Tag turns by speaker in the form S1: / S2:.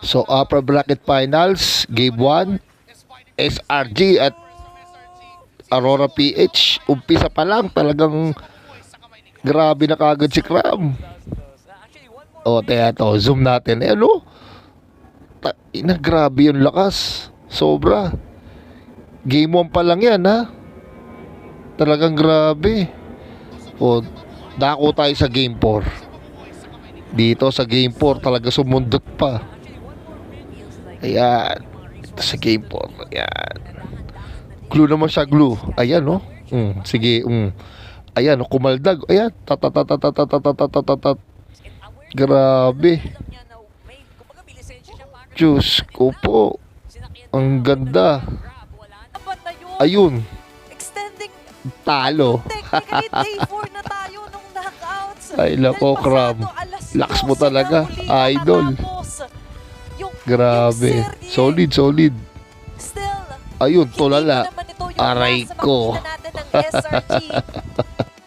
S1: So, upper bracket finals, game 1, SRG at Aurora PH. Umpisa pa lang, talagang grabe na kagad si Cram. O, kaya to, zoom natin. Eh, ano? Grabe yung lakas. Sobra. Game 1 pa lang yan, ha? Talagang grabe. O, dako tayo sa game 4. Dito sa game 4, talaga sumundot pa. Ayan. Dito sa game 4. Ayan. Glue naman siya, glue. Ayan, no? Sige, Ayan, kumaldag. Ayan. Tatatatatatatatatatatat. Grabe. Diyos ko po. Ang ganda. Ayun. Talo.
S2: Technically, day 4 na tayo nung knockouts.
S1: Ay, lako, Cram. Lakas mo talaga, idol. Grabe. Solid, solid. Ayun, tulala. Aray ko.
S2: SRG.